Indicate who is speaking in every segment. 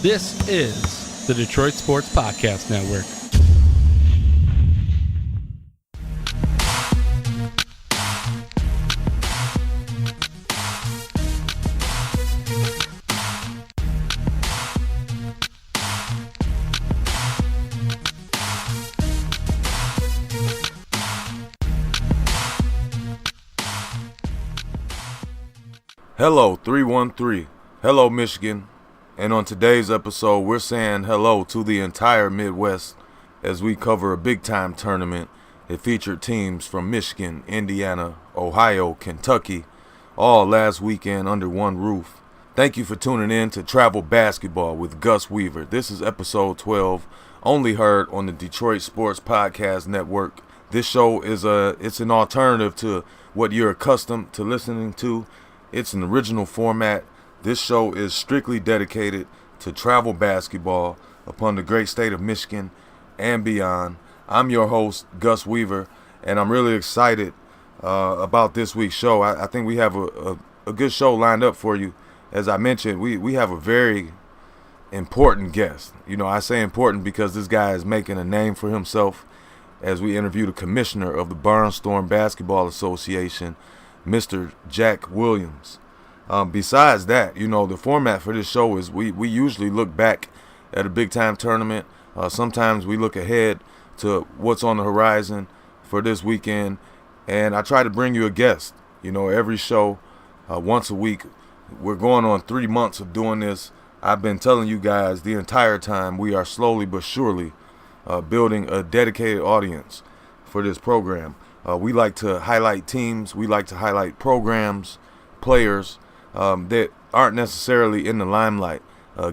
Speaker 1: This is the Detroit Sports Podcast Network.
Speaker 2: Hello 313, hello Michigan, and on today's episode we're saying hello to the entire Midwest as we cover a big time tournament. It featured teams from Michigan, Indiana, Ohio, Kentucky, all last weekend under one roof. Thank you for tuning in to Travel Basketball with Gus Weaver. This is episode 12, only heard on the Detroit Sports Podcast Network. This show is an alternative to what you're accustomed to listening to. It's an original format. This show is strictly dedicated to travel basketball upon the great state of Michigan and beyond. I'm your host, Gus Weaver, and I'm really excited about this week's show. I think we have a good show lined up for you. As I mentioned, we have a very important guest. You know, I say important because this guy is making a name for himself as we interview the commissioner of the Barnstorm Basketball Association, Mr. Jack Williams. Besides that, you know, the format for this show is we usually look back at a big-time tournament. Sometimes we look ahead to what's on the horizon for this weekend. And I try to bring you a guest, you know, every show once a week. We're going on 3 months of doing this. I've been telling you guys the entire time we are slowly but surely building a dedicated audience for this program. We like to highlight teams. We like to highlight programs, players that aren't necessarily in the limelight,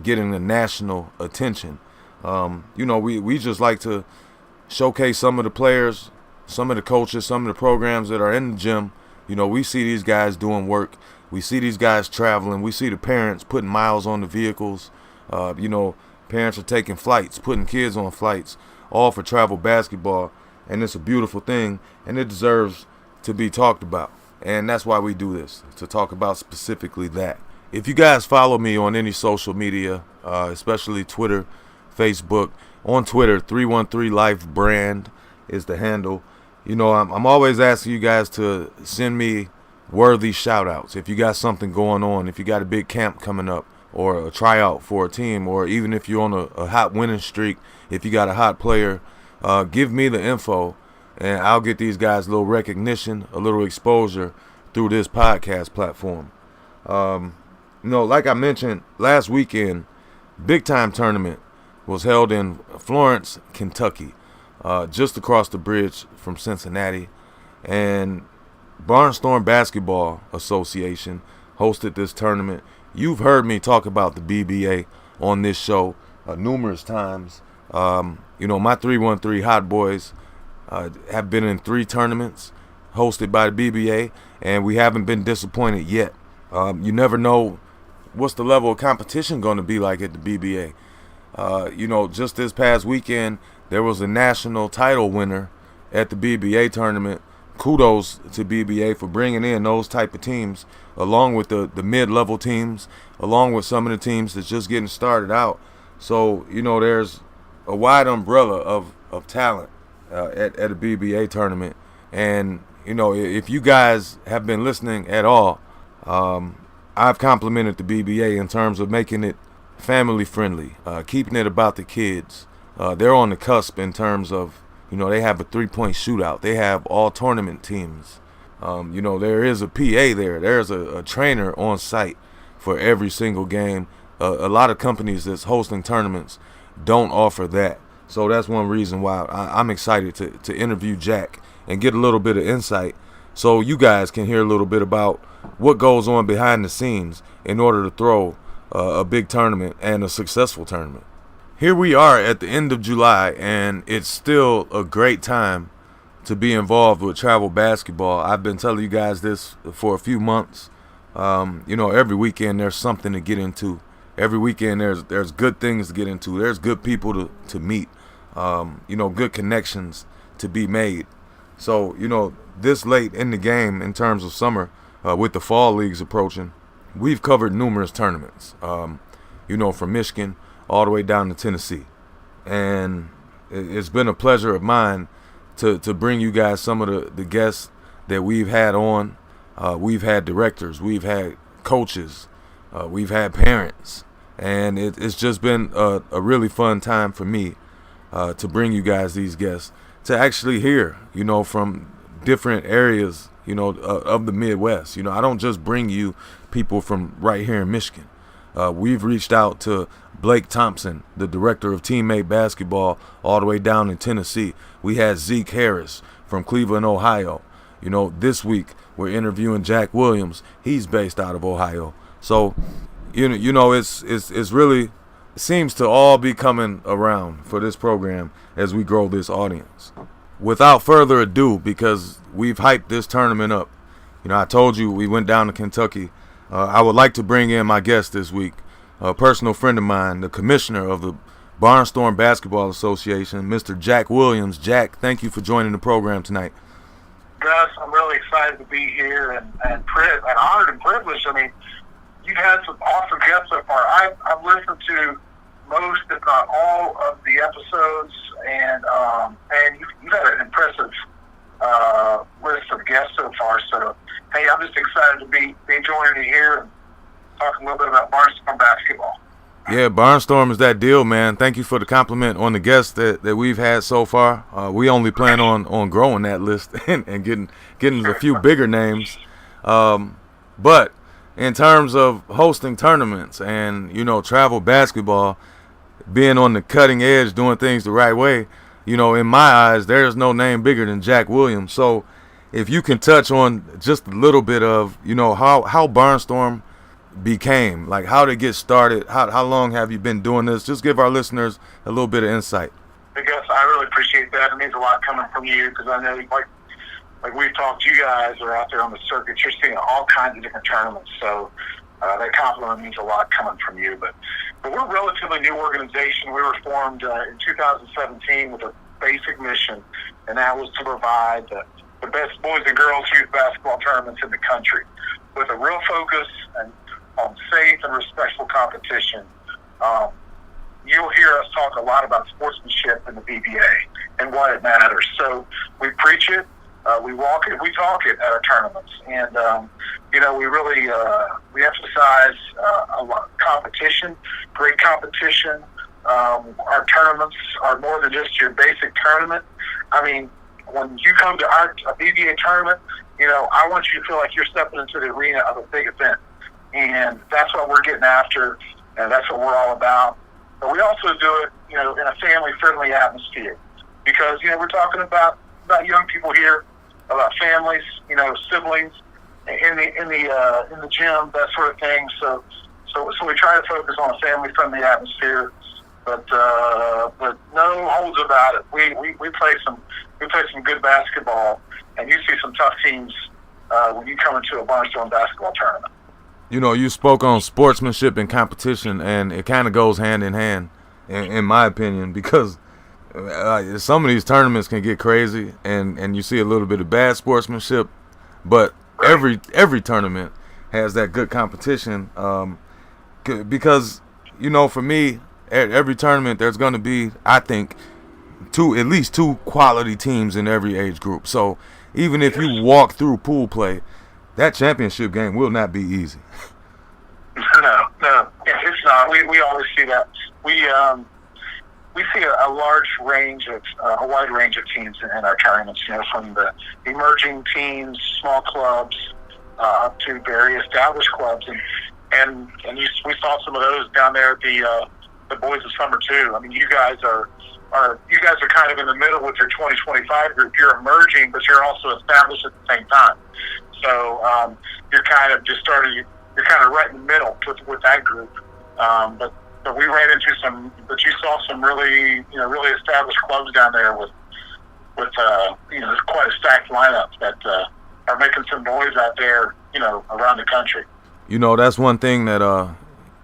Speaker 2: getting the national attention. You know, we just like to showcase some of the players, some of the coaches, some of the programs that are in the gym. You know, we see these guys doing work. We see these guys traveling. We see the parents putting miles on the vehicles. You know, parents are taking flights, putting kids on flights, all for travel basketball. And it's a beautiful thing, and it deserves to be talked about. And that's why we do this, to talk about specifically that. If you guys follow me on any social media, especially Twitter, Facebook, on Twitter, 313 Life Brand is the handle. You know, I'm always asking you guys to send me worthy shout-outs. If you got something going on, if you got a big camp coming up, or a tryout for a team, or even if you're on a hot winning streak, if you got a hot player, give me the info, and I'll get these guys a little recognition, a little exposure through this podcast platform. You know, like I mentioned, last weekend, big-time tournament was held in Florence, Kentucky, just across the bridge from Cincinnati. And Barnstorm Basketball Association hosted this tournament. You've heard me talk about the BBA on this show numerous times. You know, my 313 Hot Boys have been in 3 tournaments hosted by the BBA, and we haven't been disappointed yet. You never know what's the level of competition going to be like at the BBA. You know, just this past weekend, there was a national title winner at the BBA tournament. Kudos to BBA for bringing in those type of teams, along with the mid-level teams, along with some of the teams that's just getting started out. So, you know, there's a wide umbrella of talent at a BBA tournament. And, you know, if you guys have been listening at all, I've complimented the BBA in terms of making it family friendly, keeping it about the kids. They're on the cusp in terms of, you know, they have a 3-point shootout. They have all tournament teams. You know, there is a PA there. There's a trainer on site for every single game. A lot of companies that's hosting tournaments don't offer that. So that's one reason why I'm excited to interview Jack and get a little bit of insight so you guys can hear a little bit about what goes on behind the scenes in order to throw a big tournament and a successful tournament. Here we are at the end of July, and it's still a great time to be involved with travel basketball. I've been telling you guys this for a few months. You know, every weekend there's something to get into. Every weekend there's good things to get into. There's good people to meet. You know, good connections to be made. So, you know, this late in the game in terms of summer, with the fall leagues approaching, we've covered numerous tournaments. You know, from Michigan all the way down to Tennessee. And it's been a pleasure of mine to bring you guys some of the guests that we've had on. We've had directors, we've had coaches, we've had parents, and it's just been a really fun time for me to bring you guys these guests, to actually hear, from different areas, of the Midwest. I don't just bring you people from right here in Michigan. We've reached out to Blake Thompson, the director of teammate basketball, all the way down in Tennessee. We had Zeke Harris from Cleveland, Ohio. This week we're interviewing Jack Williams. He's based out of Ohio. So, it's really, it seems to all be coming around for this program as we grow this audience. Without further ado, because we've hyped this tournament up, I told you we went down to Kentucky. I would like to bring in my guest this week, a personal friend of mine, the commissioner of the Barnstorm Basketball Association, Mr. Jack Williams. Jack, thank you for joining the program tonight.
Speaker 3: Gus, I'm really excited to be here and honored and privileged. I mean, you've had some awesome guests so far. I've listened to most, if not all, of the episodes, and you've had an impressive list of guests so far. So, hey, I'm just excited to be joining you here and talk a little bit about Barnstorm basketball.
Speaker 2: Yeah, Barnstorm is that deal, man. Thank you for the compliment on the guests that we've had so far. We only plan on growing that list and getting a few bigger names. But in terms of hosting tournaments and, travel basketball, being on the cutting edge, doing things the right way, in my eyes, there's no name bigger than Jack Williams. So if you can touch on just a little bit of, how Barnstorm became, like how to get started, how long have you been doing this? Just give our listeners a little bit of insight.
Speaker 3: I guess I really appreciate that. It means a lot coming from you, because I know, like we've talked, you guys are out there on the circuit. You're seeing all kinds of different tournaments, so that compliment means a lot coming from you. But we're a relatively new organization. We were formed in 2017 with a basic mission, and that was to provide the best boys and girls youth basketball tournaments in the country, with a real focus on safe and respectful competition. You'll hear us talk a lot about sportsmanship in the BBA and why it matters. So we preach it, we walk it, we talk it at our tournaments, and we really we emphasize a lot of competition, great competition. Our tournaments are more than just your basic tournament. I mean, when you come to a BBA tournament, I want you to feel like you're stepping into the arena of a big event. And that's what we're getting after, and that's what we're all about. But we also do it, in a family-friendly atmosphere, because we're talking about young people here, about families, siblings in the gym, that sort of thing. So we try to focus on a family-friendly atmosphere, but no holds about it. We play some good basketball, and you see some tough teams when you come into a Barnstorm basketball tournament.
Speaker 2: You spoke on sportsmanship and competition, and it kind of goes hand in hand, in my opinion, because some of these tournaments can get crazy, and you see a little bit of bad sportsmanship, but every tournament has that good competition, because, for me, at every tournament there's going to be, I think, at least two quality teams in every age group. So even if you walk through pool play, that championship game will not be easy.
Speaker 3: No, it's not. We always see that. We see a wide range of teams in our tournaments. From the emerging teams, small clubs, up to very established clubs, and we saw some of those down there at the Boys of Summer too. I mean, you guys are kind of in the middle with your 2025 group. You're emerging, but you're also established at the same time. So you're kind of you're kind of right in the middle with that group. But we ran into but you saw some really established clubs down there with quite a stacked lineup that are making some noise out there, around the country.
Speaker 2: That's one thing that I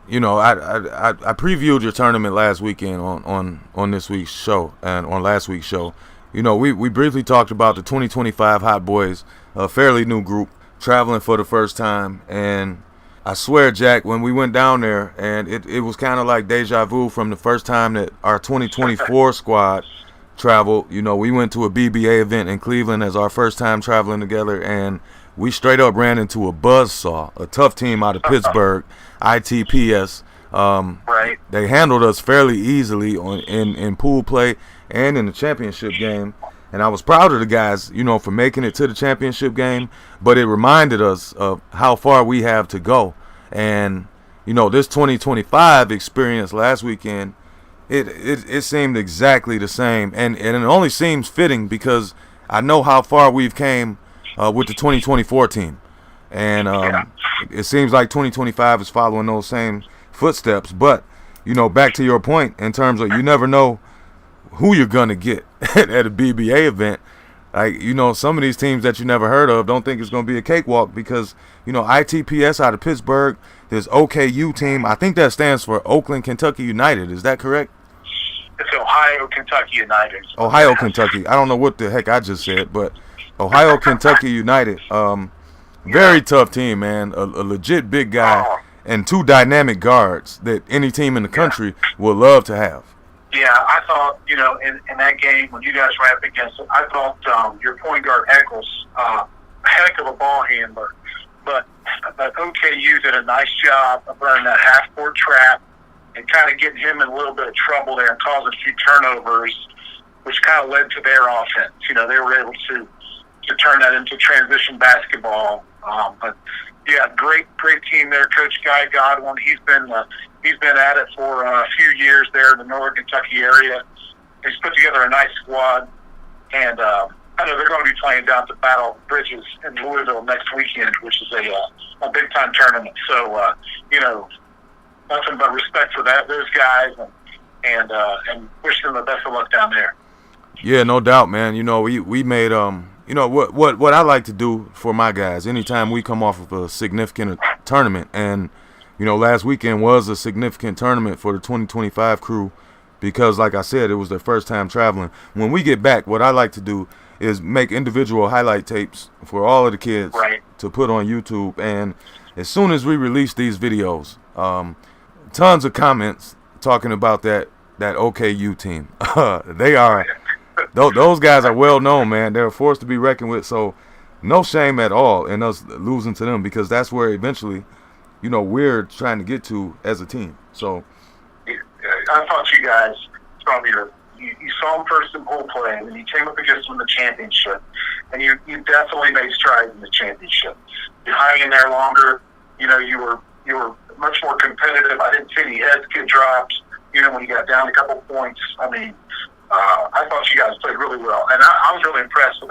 Speaker 2: previewed your tournament last weekend on this week's show, and on last week's show. We briefly talked about the 2025 Hot Boys, a fairly new group traveling for the first time, and I swear, Jack, when we went down there, and it was kind of like deja vu from the first time that our 2024 squad traveled. You know, we went to a BBA event in Cleveland as our first time traveling together, and we straight up ran into a buzzsaw, a tough team out of Pittsburgh, ITPS.
Speaker 3: Right.
Speaker 2: They handled us fairly easily in pool play and in the championship game. And I was proud of the guys, you know, for making it to the championship game. But it reminded us of how far we have to go. And, you know, this 2025 experience last weekend, it seemed exactly the same. And it only seems fitting because I know how far we've came with the 2024 team. And it seems like 2025 is following those same footsteps. But, you know, back to your point in terms of you never know who you're going to get at a BBA event. Like, you know, some of these teams that you never heard of don't think it's going to be a cakewalk because, you know, ITPS out of Pittsburgh, there's OKU team. I think that stands for Oakland, Kentucky United. Is that correct?
Speaker 3: It's Ohio, Kentucky United.
Speaker 2: Ohio, Kentucky. I don't know what the heck I just said, but Ohio, Kentucky United. Very tough team, man. A legit big guy and two dynamic guards that any team in the country would love to have.
Speaker 3: Yeah, I thought, you know, in that game, when you guys were up against it, I thought your point guard, Eccles, a heck of a ball handler. But OKU did a nice job of running that half-court trap and kind of getting him in a little bit of trouble there and causing a few turnovers, which kind of led to their offense. You know, they were able to turn that into transition basketball. But, yeah, great team there. Coach Guy Godwin, he's been at it for a few years there in the northern Kentucky area. He's put together a nice squad, and I know they're going to be playing down at the Battle of Bridges in Louisville next weekend, which is a big-time tournament. So, you know, nothing but respect for those guys, and wish them the best of luck down there.
Speaker 2: Yeah, no doubt, man. You know, we made you know what I like to do for my guys anytime we come off of a significant tournament, and you know, last weekend was a significant tournament for the 2025 crew because, like I said, it was their first time traveling. When we get back, what I like to do is make individual highlight tapes for all of the kids to put on YouTube. And as soon as we release these videos, tons of comments talking about that OKU team. They are those guys are well known, man. They're a force to be reckoned with. So no shame at all in us losing to them because that's where eventually, you know, we're trying to get to as a team. So
Speaker 3: I thought you guys probably you saw them first in pool play, and you came up against them in the championship, and you definitely made strides in the championship. You hung in there longer. You know, you were much more competitive. I didn't see any heads get dropped. You know, when you got down a couple points. I mean, I thought you guys played really well, and I was really impressed with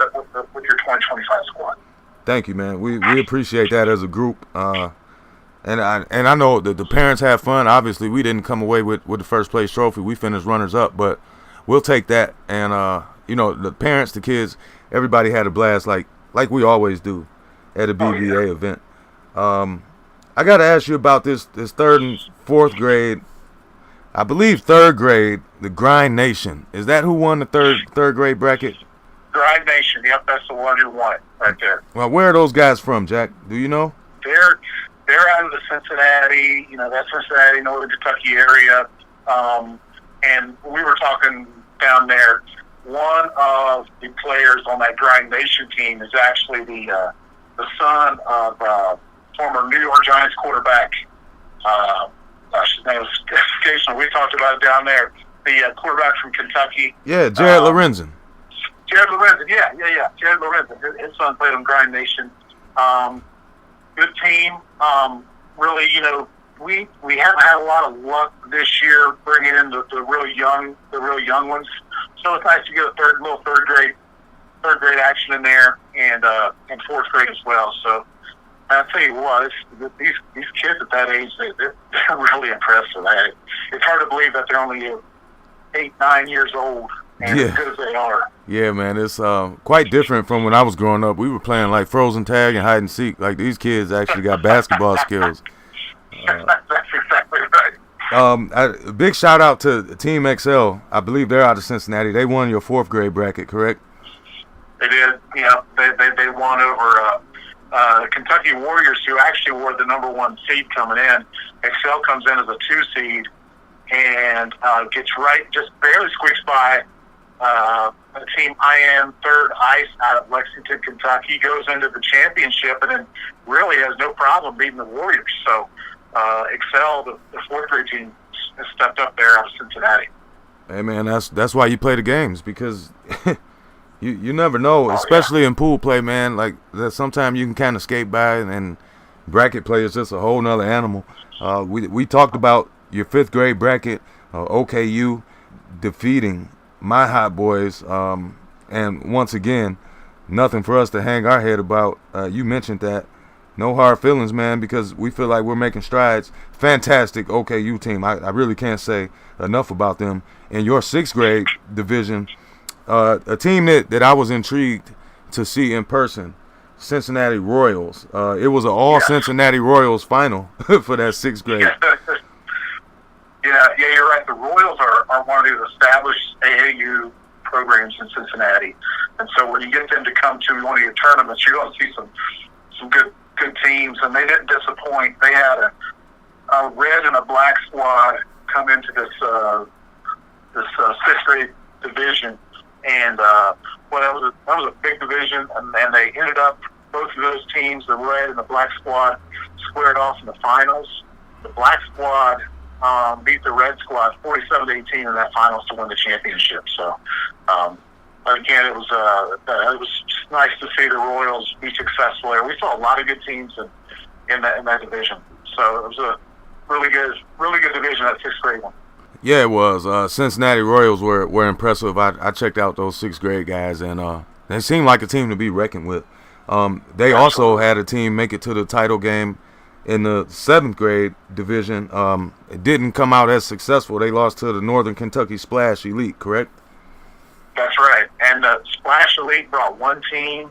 Speaker 3: your 2025 squad.
Speaker 2: Thank you, man. We appreciate that as a group. And I know that the parents have fun. Obviously, we didn't come away with the first place trophy. We finished runners up, but we'll take that. And you know, the parents, the kids, everybody had a blast, like we always do at a BBA event. I got to ask you about this third and fourth grade. I believe third grade, the Grind Nation. Is that who won the third grade bracket?
Speaker 3: Grind Nation. Yep, that's the one who won it right there.
Speaker 2: Well, where are those guys from, Jack? Do you know?
Speaker 3: They're out of the Cincinnati, you know, that Cincinnati, Northern Kentucky area. And we were talking down there, one of the players on that Grind Nation team is actually the son of former New York Giants quarterback. His name was Jason. We talked about it down there. The quarterback from Kentucky.
Speaker 2: Yeah, Jared Lorenzen.
Speaker 3: Jared Lorenzen, yeah. Jared Lorenzen. His son played on Grind Nation. Good team. Really, you know, we haven't had a lot of luck this year bringing in the really young ones. So it's nice to get a third grade action in there, and fourth grade as well. So I'll tell you what, these kids at that age, they're really impressive. It's hard to believe that they're only 8, 9 years old. And as good as they are. Yeah,
Speaker 2: man, it's quite different from when I was growing up. We were playing like frozen tag and hide and seek. Like these kids actually got basketball skills.
Speaker 3: That's exactly right.
Speaker 2: A big shout out to Team XL. I believe they're out of Cincinnati. They won your fourth grade bracket, correct?
Speaker 3: They did. Yeah, they won over Kentucky Warriors, who actually were the number 1 seed coming in. Excel comes in as a 2 seed and gets just barely squeaks by a team IM Third Ice out of Lexington, Kentucky, goes into the championship and then really has no problem beating the Warriors. So Excel, the 4th grade team, has stepped up there out of Cincinnati.
Speaker 2: Hey man, that's why you play the games, because you never know, especially in pool play, man. Like sometimes you can kind of skate by, and bracket play is just a whole nother animal. We talked about your 5th grade bracket, OKU defeating my Hot Boys, and once again, nothing for us to hang our head about. You mentioned that. No hard feelings, man, because we feel like we're making strides. Fantastic OKU team. I really can't say enough about them. In your 6th grade division, a team that I was intrigued to see in person, Cincinnati Royals. It was an all Cincinnati Royals final for that 6th grade.
Speaker 3: Yeah, you're right. The Royals are one of the established AAU programs in Cincinnati. And so when you get them to come to one of your tournaments, you're going to see some good teams, and they didn't disappoint. They had a red and a black squad come into this 6th grade division, and that was a big division, and they ended up, both of those teams, the red and the black squad, squared off in the finals. The black squad beat the red squad 47-18 in that finals to win the championship. So again, it was nice to see the Royals be successful there. We saw a lot of good teams in that division. So it was a really good division, that 6th grade one.
Speaker 2: Yeah, it was. Cincinnati Royals were impressive. I checked out those 6th grade guys, and they seemed like a team to be reckoned with. They also had a team make it to the title game in the 7th grade division. It didn't come out as successful. They lost to the Northern Kentucky Splash Elite, correct?
Speaker 3: That's right. And Splash Elite brought 1 team,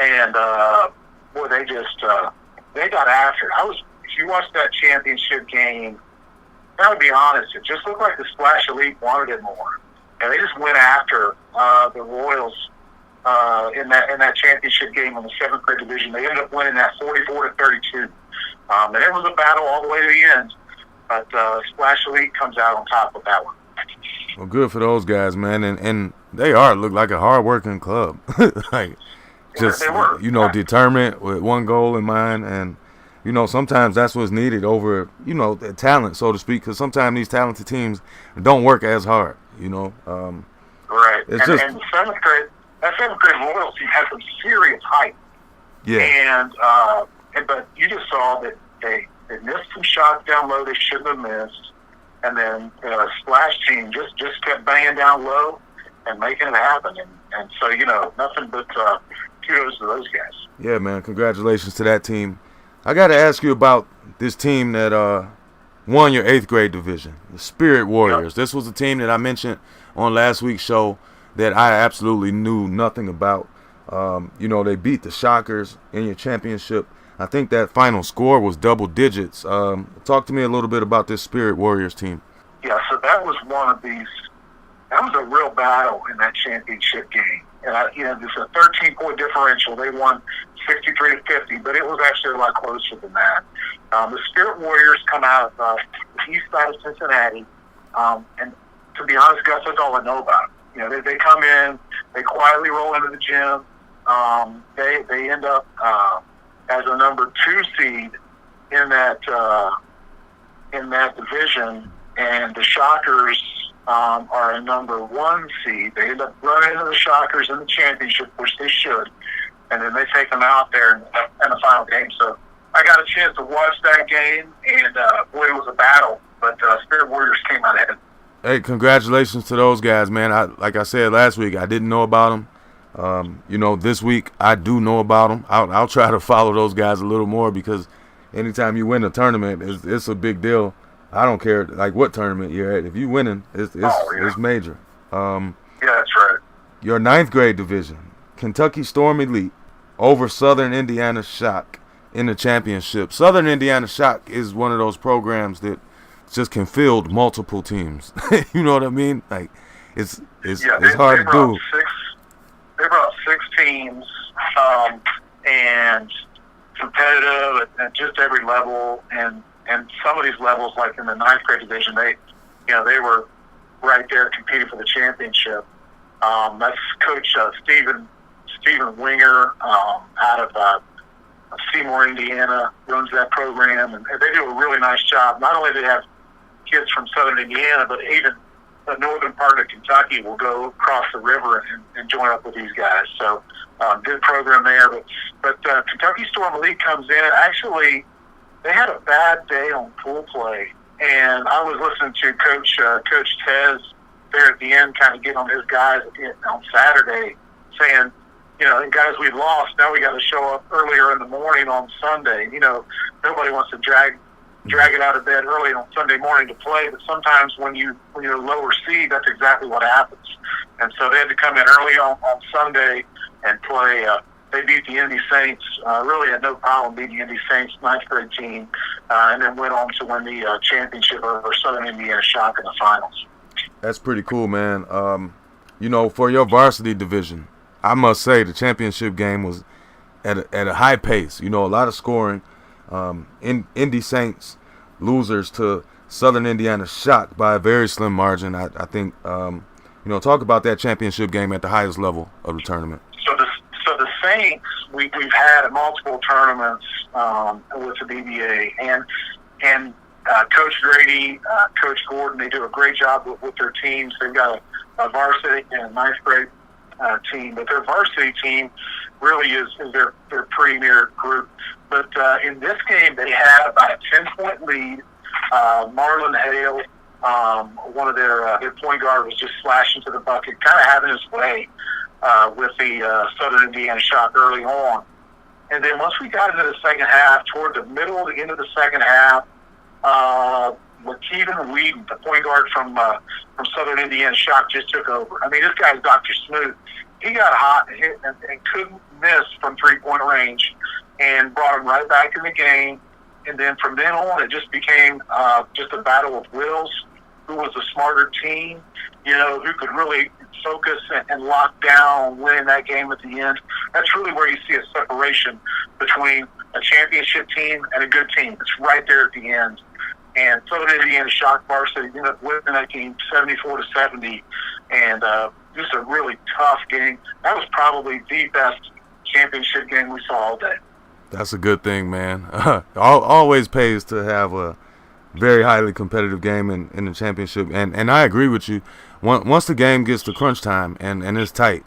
Speaker 3: and boy, they got after it. If you watched that championship game, I would be honest, it just looked like the Splash Elite wanted it more, and they just went after the Royals in that championship game in the 7th grade division. They ended up winning that 44-32, and it was a battle all the way to the end. But Splash Elite comes out on top with that one.
Speaker 2: Well, good for those guys, man, and they look like a hard-working club. Like, just, determined with one goal in mind, and, sometimes that's what's needed over, the talent, so to speak, because sometimes these talented teams don't work as hard,
Speaker 3: Right. And the 7th grade, that 7th grade Royals team had some serious height. Yeah. But you just saw that they missed some shots down low they shouldn't have missed. And then the Splash team just kept banging down low and making it happen. And so, nothing but kudos to those guys.
Speaker 2: Yeah, man, congratulations to that team. I got to ask you about this team that won your 8th grade division, the Spirit Warriors. Yep. This was a team that I mentioned on last week's show that I absolutely knew nothing about. They beat the Shockers in your championship. I think that final score was double digits. Talk to me a little bit about this Spirit Warriors team.
Speaker 3: Yeah, so that was that was a real battle in that championship game. And, there's a 13-point differential. They won 63-50, but it was actually a lot closer than that. The Spirit Warriors come out of the east side of Cincinnati, and to be honest, Gus, that's all I know about them. They come in, they quietly roll into the gym. They end up as a number 2 seed in that division, and the Shockers are a number 1 seed. They end up running into the Shockers in the championship, which they should, and then they take them out there in the final game. So I got a chance to watch that game, and boy, it was a battle, but Spirit Warriors came out ahead.
Speaker 2: Hey, congratulations to those guys, man. Like I said last week, I didn't know about them. This week I do know about them. I'll try to follow those guys a little more, because anytime you win a tournament, it's a big deal. I don't care like what tournament you're at. If you're winning, it's major.
Speaker 3: Yeah, that's right.
Speaker 2: Your 9th grade division, Kentucky Storm Elite over Southern Indiana Shock in the championship. Southern Indiana Shock is one of those programs that just can field multiple teams. You know what I mean? Like it's hard to do.
Speaker 3: They brought 6 teams, and competitive at just every level, and some of these levels, like in the ninth grade division, they were right there competing for the championship. That's Coach Stephen Winger out of Seymour, Indiana, runs that program, and they do a really nice job. Not only do they have kids from southern Indiana, but even the northern part of Kentucky will go across the river and join up with these guys. So good program there. But Kentucky Storm Elite comes in. Actually, they had a bad day on pool play, and I was listening to Coach Tez there at the end, kind of getting on his guys on Saturday, saying, guys, we lost. Now we got to show up earlier in the morning on Sunday. Nobody wants to drag it out of bed early on Sunday morning to play, but sometimes when you're lower seed, that's exactly what happens. And so they had to come in early on Sunday and play. They beat the Indy Saints, really had no problem beating the Indy Saints, ninth grade team, and then went on to win the championship over Southern Indiana Shock in the finals.
Speaker 2: That's pretty cool, man. For your varsity division, I must say the championship game was at a high pace. A lot of scoring. Indy Saints losers to Southern Indiana Shock by a very slim margin. I think talk about that championship game at the highest level of the tournament.
Speaker 3: So the Saints, we've had multiple tournaments with the BBA, and Coach Grady, Coach Gordon, they do a great job with their teams. They've got a varsity and a ninth grade team, but their varsity team really is their premier group. But in this game, they had about a 10-point lead. Marlon Hale, one of their point guard, was just slashing to the bucket, kind of having his way with the Southern Indiana Shock early on. And then once we got into the second half, toward the middle to the end of the second half, Kevin Whedon, the point guard from Southern Indiana Shock, just took over. I mean, this guy's Dr. Smooth. He got hot and hit and couldn't miss from three-point range, and brought him right back in the game. And then from then on, it just became just a battle of wills. Who was the smarter team? Who could really focus and lock down winning that game at the end. That's really where you see a separation between a championship team and a good team. It's right there at the end. And Southern Indiana Shock varsity ended up winning that game 74-70, and just a really tough game. That was probably the best championship game we saw all day.
Speaker 2: That's a good thing, man. Always pays to have a very highly competitive game in the championship, and I agree with you. Once the game gets to crunch time and it's tight,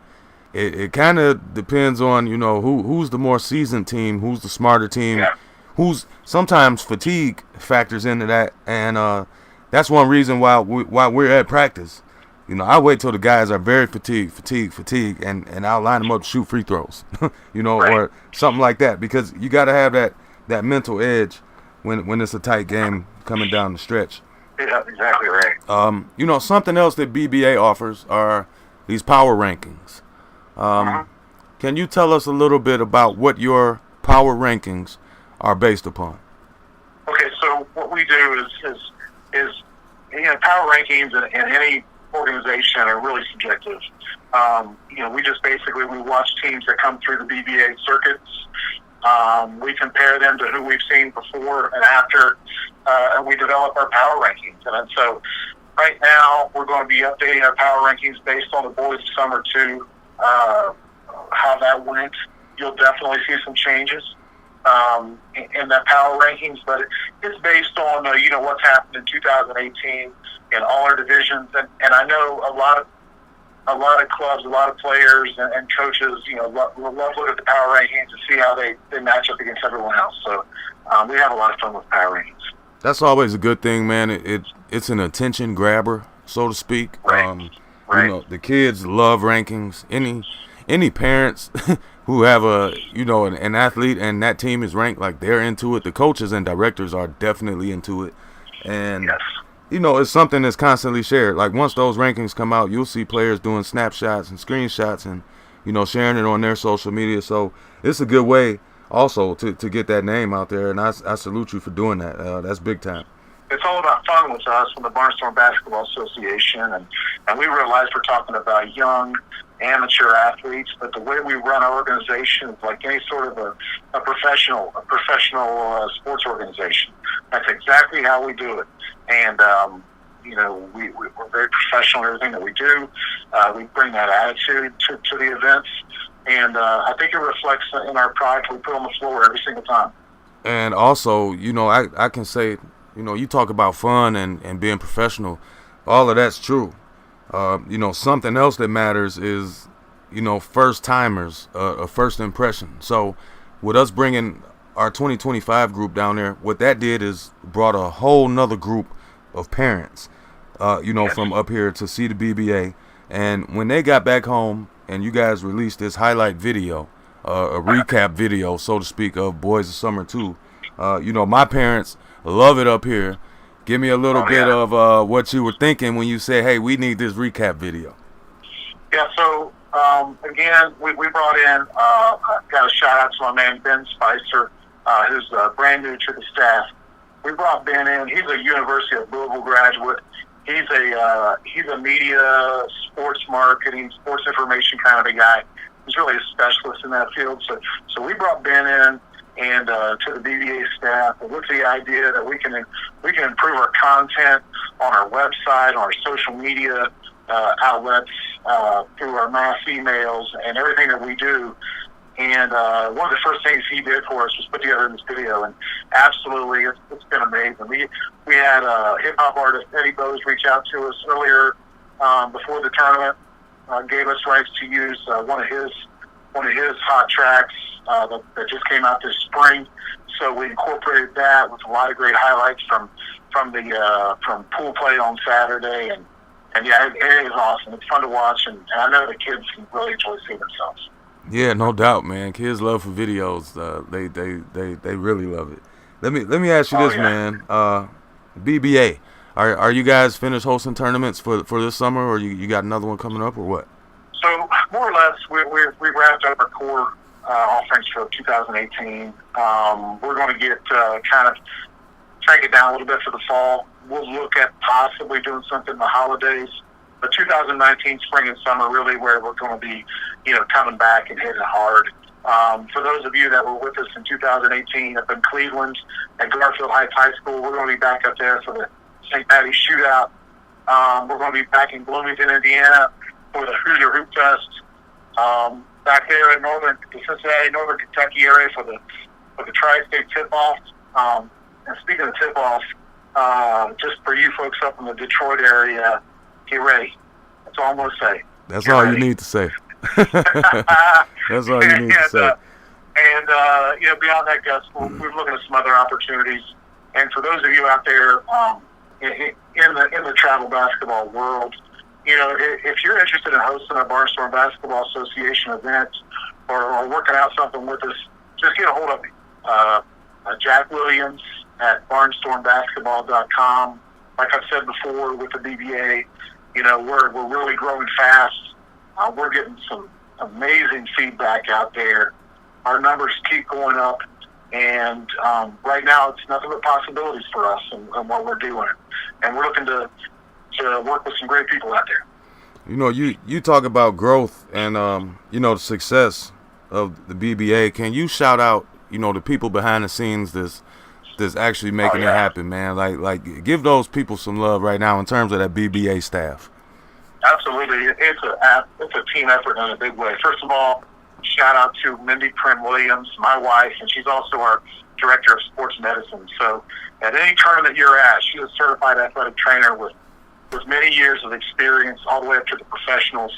Speaker 2: it kind of depends on who's the more seasoned team, who's the smarter team.
Speaker 3: Yeah.
Speaker 2: Who's sometimes fatigue factors into that, and that's one reason why we're at practice. I wait till the guys are very fatigued, and I'll line them up to shoot free throws, right, or something like that, because you got to have that mental edge when it's a tight game coming down the stretch.
Speaker 3: Yeah, exactly right.
Speaker 2: Something else that BBA offers are these power rankings. Can you tell us a little bit about what your power rankings are based upon?
Speaker 3: Okay, so what we do is power rankings in any organization are really subjective. We just basically we watch teams that come through the BBA circuits. We compare them to who we've seen before and after, and we develop our power rankings. And so right now we're going to be updating our power rankings based on the boys' summer 2, how that went. You'll definitely see some changes in the power rankings, but it's based on what's happened in 2018 in all our divisions, and I know a lot of clubs, a lot of players and coaches, love look at the power rankings to see how they match up against everyone else. So we have a lot of fun with power rankings. That's
Speaker 2: always a good thing, man. It's an attention grabber, so to speak.
Speaker 3: Right. Right.
Speaker 2: The kids love rankings. Any parents who have an athlete and that team is ranked, like, they're into it. The coaches and directors are definitely into it, and
Speaker 3: yes.
Speaker 2: It's something that's constantly shared. Like, once those rankings come out, you'll see players doing snapshots and screenshots and sharing it on their social media. So it's a good way also to get that name out there, and I salute you for doing that. That's big time.
Speaker 3: It's all about fun with us from the Barnstorm Basketball Association, and we realize we're talking about young amateur athletes, but the way we run our organization is like any sort of a professional sports organization. That's exactly how we do it. And, we're very professional in everything that we do. We bring that attitude to the events. And I think it reflects in our product we put on the floor every single time.
Speaker 2: And also, I can say, you talk about fun and being professional. All of that's true. Something else that matters is, first timers, a first impression. So with us bringing our 2025 group down there, what that did is brought a whole nother group of parents, from up here to see the BBA. And when they got back home and you guys released this highlight video, a recap video, so to speak, of Boys of Summer 2, my parents love it up here. Give me a little bit of what you were thinking when you said, hey, we need this recap video.
Speaker 3: Yeah, so, again, we brought in, got a shout-out to my man Ben Spicer, who's brand new to the staff. We brought Ben in. He's a University of Louisville graduate. He's a media, sports marketing, sports information kind of a guy. He's really a specialist in that field. So we brought Ben in and to the BBA staff with the idea that we can improve our content on our website, on our social media outlets, through our mass emails and everything that we do. And one of the first things he did for us was put together this video, and absolutely, it's been amazing. We had hip-hop artist Eddie Bose reach out to us earlier before the tournament, gave us rights to use one of his hot tracks that just came out this spring. So we incorporated that with a lot of great highlights from pool play on Saturday, and yeah, it is awesome. It's fun to watch, and I know the kids can really enjoy seeing themselves.
Speaker 2: Yeah, no doubt, man. Kids love for videos. They really love it. Let me ask you this, man. BBA, are you guys finished hosting tournaments for this summer, or you got another one coming up, or what?
Speaker 3: So more or less, we wrapped up our core offerings for 2018. We're going to get kind of crank it down a little bit for the fall. We'll look at possibly doing something in the holidays. But 2019, spring and summer, really where we're going to be, coming back and hitting hard. For those of you that were with us in 2018 up in Cleveland at Garfield Heights High School, we're going to be back up there for the St. Patty's Shootout. We're going to be back in Bloomington, Indiana for the Hoosier Hoop Fest. Back there in the Cincinnati, Northern Kentucky area for the Tri-State Tip-Off. And speaking of tip-off, just for you folks up in the Detroit area, get ready. That's all I'm going to say.
Speaker 2: That's all you need to say. That's all you need to say.
Speaker 3: And beyond that, Gus, we're looking at some other opportunities. And for those of you out there in the travel basketball world, if you're interested in hosting a Barnstorm Basketball Association event or working out something with us, just get a hold of me. Jack Williams at barnstormbasketball.com. Like I've said before with the BBA, we're really growing fast. We're getting some amazing feedback out there. Our numbers keep going up, and right now it's nothing but possibilities for us and what we're doing. And we're looking to work with some great people out there.
Speaker 2: You talk about growth and the success of the BBA. Can you shout out the people behind the scenes that's actually making it happen, man? Like give those people some love right now in terms of that BBA staff.
Speaker 3: Absolutely. It's a team effort in a big way. First of all, shout out to Mindy Prim-Williams, my wife, and she's also our director of sports medicine. So at any tournament you're at, she's a certified athletic trainer with many years of experience all the way up to the professionals.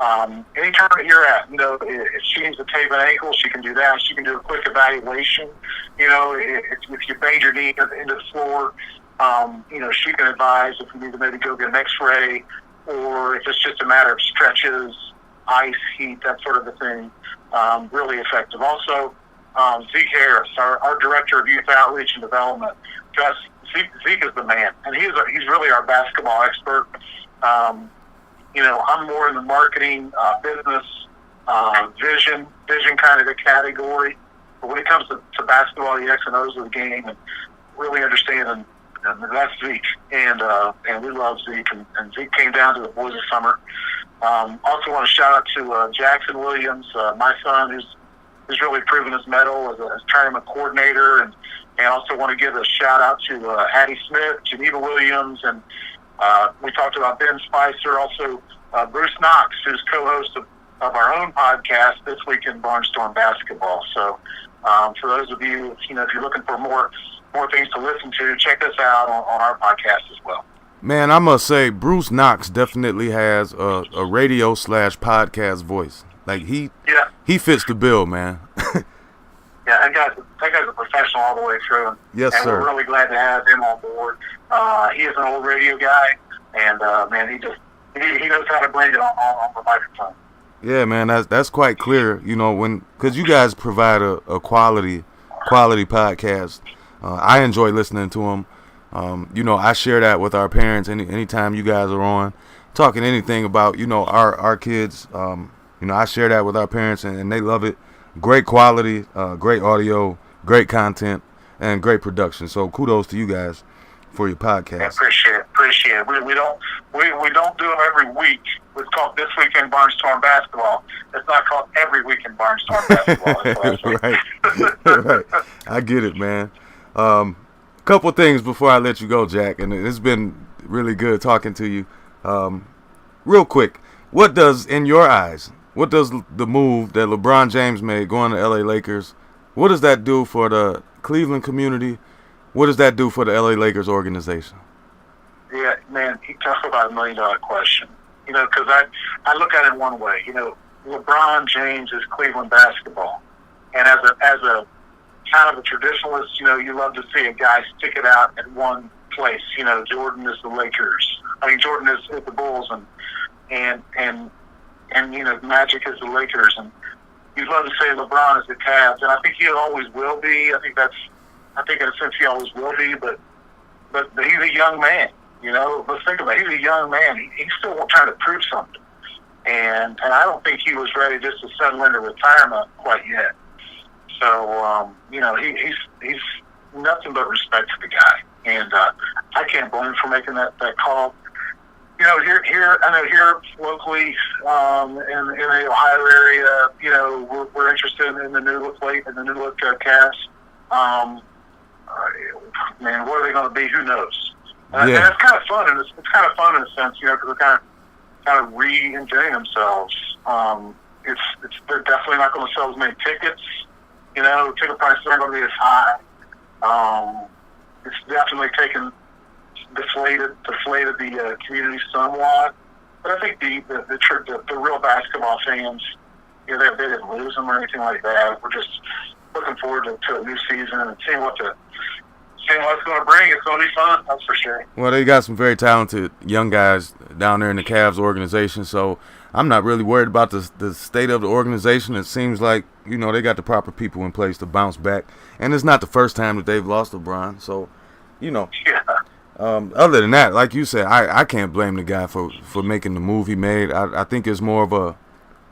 Speaker 3: Any tournament you're at, if she needs to tape an ankle, she can do that. She can do a quick evaluation. If you banged your knee into the floor, she can advise if you need to maybe go get an x-ray, or if it's just a matter of stretches, ice, heat, that sort of a thing. Really effective. Also, Zeke Harris, our director of youth outreach and development. Zeke is the man, and he's really our basketball expert. I'm more in the marketing, business, vision kind of a category. But when it comes to basketball, the X and O's of the game, and really understanding and that's Zeke, and we love Zeke, and Zeke came down to the boys this summer. Also want to shout out to Jackson Williams, my son, who's really proven his mettle as a tournament coordinator, and also want to give a shout out to Addie Smith, Geneva Williams, and we talked about Ben Spicer, also Bruce Knox, who's co-host of our own podcast, This Week in Barnstorm Basketball. So for those of you, if you're looking for more things to listen to, check us out on our podcast as well.
Speaker 2: Man, I must say, Bruce Knox definitely has a radio/podcast voice. Like he fits the bill, man.
Speaker 3: Yeah, that guy's a professional all the way through.
Speaker 2: Yes,
Speaker 3: and
Speaker 2: sir.
Speaker 3: We're really glad to have him on board. He is an old radio guy, and man, he knows how to bring it on the microphone.
Speaker 2: Yeah, man, that's quite clear. Because you guys provide a quality podcast. I enjoy listening to them. I share that with our parents anytime you guys are on, talking anything about our kids. I share that with our parents, and they love it. Great quality, great audio, great content, and great production. So kudos to you guys for your podcast.
Speaker 3: Yeah, appreciate it. We don't do them every week. It's called This Week in Barnstorm Basketball. It's not called Every Week in Barnstorm Basketball.
Speaker 2: Right. I get it, man. Couple things before I let you go, Jack, and it's been really good talking to you. Real quick, in your eyes, what does the move that LeBron James made going to LA Lakers, what does that do for the Cleveland community? What does that do for the LA Lakers organization?
Speaker 3: Yeah, man, you talk about $1 million question. Because I look at it one way. LeBron James is Cleveland basketball, and as a kind of a traditionalist, you love to see a guy stick it out at one place. Jordan is the Lakers. Jordan is the Bulls, and Magic is the Lakers, and you'd love to say LeBron is the Cavs, and I think he always will be. I think in a sense he always will be, but he's a young man. Let's think about it. He's a young man. He's still trying to prove something, and I don't think he was ready just to settle into retirement quite yet. So he's nothing but respect to the guy, and I can't blame him for making that call. Here I know here locally in the Ohio area, we're interested in the new look Cavs. Man, what are they going to be? Who knows? And it's kind of fun, and it's kind of fun in a sense, because they're kind of re-enjoying themselves. They're definitely not going to sell as many tickets. Ticket prices aren't going to be as high. It's definitely deflated the community somewhat. But I think the real basketball fans, they didn't lose them or anything like that. We're just looking forward to a new season and seeing what it's going to bring. It's going to be fun, that's for sure.
Speaker 2: Well, they got some very talented young guys down there in the Cavs organization, so I'm not really worried about the state of the organization. It seems like, they got the proper people in place to bounce back. And it's not the first time that they've lost LeBron. So,
Speaker 3: Yeah.
Speaker 2: Other than that, like you said, I can't blame the guy for making the move he made. I think it's more of a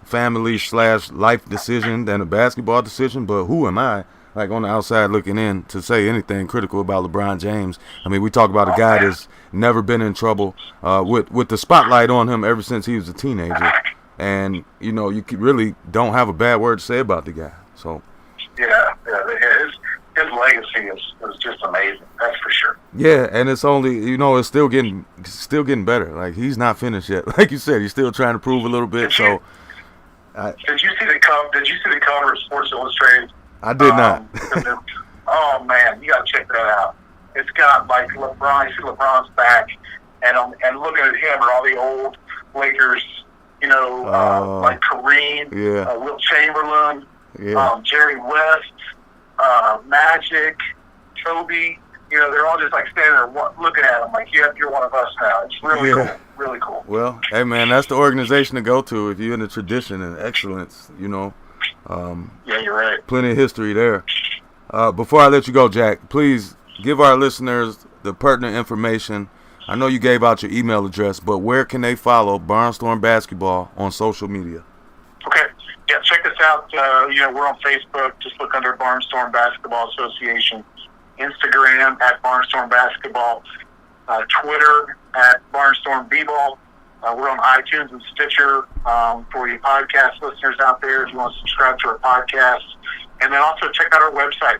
Speaker 2: family/life decision than a basketball decision. But who am I, like on the outside looking in, to say anything critical about LeBron James? We talk about a guy that's never been in trouble with the spotlight on him ever since he was a teenager. And, you really don't have a bad word to say about the guy. So
Speaker 3: Yeah, his legacy is just amazing. That's for sure.
Speaker 2: Yeah, and it's only it's still getting better. Like, he's not finished yet. Like you said, he's still trying to prove a little bit.
Speaker 3: Did you see the cover? Did you see the cover of Sports Illustrated?
Speaker 2: I did not.
Speaker 3: Oh man, you gotta check that out. It's got like LeBron. You see LeBron's back, and looking at him are all the old Lakers. Like Kareem, Wilt Chamberlain, Jerry West, Magic, Kobe. They're all just like standing there looking at him like, you're one of us now. It's really cool. Really cool.
Speaker 2: Well, hey man, that's the organization to go to if you're in the tradition and excellence.
Speaker 3: Yeah, you're right.
Speaker 2: Plenty of history there. Before I let you go, Jack, please give our listeners the pertinent information. I know you gave out your email address, but where can they follow Barnstorm Basketball on social media?
Speaker 3: Okay. Yeah, check us out. We're on Facebook. Just look under Barnstorm Basketball Association. Instagram at Barnstorm Basketball, Twitter at Barnstorm B-Ball. We're on iTunes and Stitcher for you podcast listeners out there if you want to subscribe to our podcast. And then also check out our website,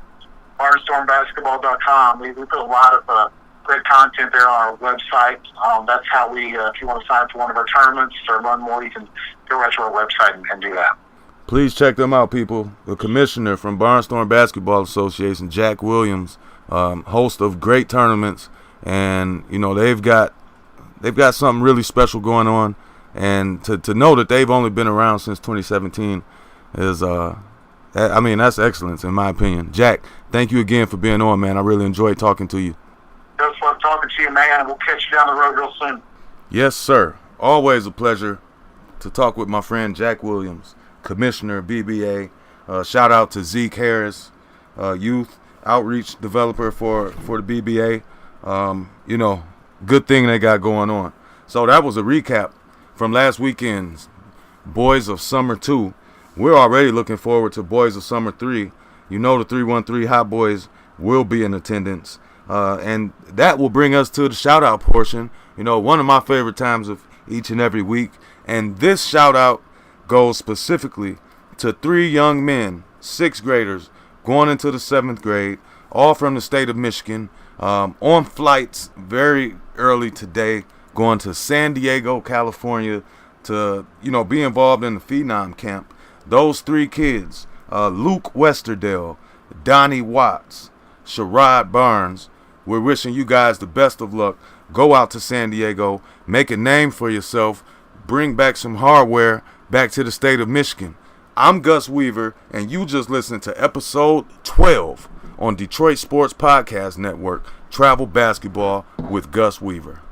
Speaker 3: barnstormbasketball.com. We put a lot of great content there on our website. That's how we, if you want to sign up for one of our tournaments or learn more, you can go right to our website and do that.
Speaker 2: Please check them out, people. The commissioner from Barnstorm Basketball Association, Jack Williams, host of great tournaments, and they've got something really special going on. And to know that they've only been around since 2017 is that's excellence in my opinion. Jack, thank you again for being on, man. I really enjoyed talking to you.
Speaker 3: Just love talking to you, man. We'll catch you down the road real soon.
Speaker 2: Yes, sir. Always a pleasure to talk with my friend Jack Williams, Commissioner BBA. Shout out to Zeke Harris, Youth Outreach Developer for the BBA. Good thing they got going on. So that was a recap from last weekend's Boys of Summer 2. We're already looking forward to Boys of Summer 3. The 313 Hot Boys will be in attendance. And that will bring us to the shout-out portion. One of my favorite times of each and every week. And this shout-out goes specifically to 3 young men, 6th graders, going into the 7th grade, all from the state of Michigan, on flights very early today, going to San Diego, California, to, be involved in the Phenom Camp. Those 3 kids, Luke Westerdale, Donnie Watts, Sherrod Barnes, we're wishing you guys the best of luck. Go out to San Diego, make a name for yourself, bring back some hardware back to the state of Michigan. I'm Gus Weaver, and you just listened to episode 12 on Detroit Sports Podcast Network, Travel Basketball with Gus Weaver.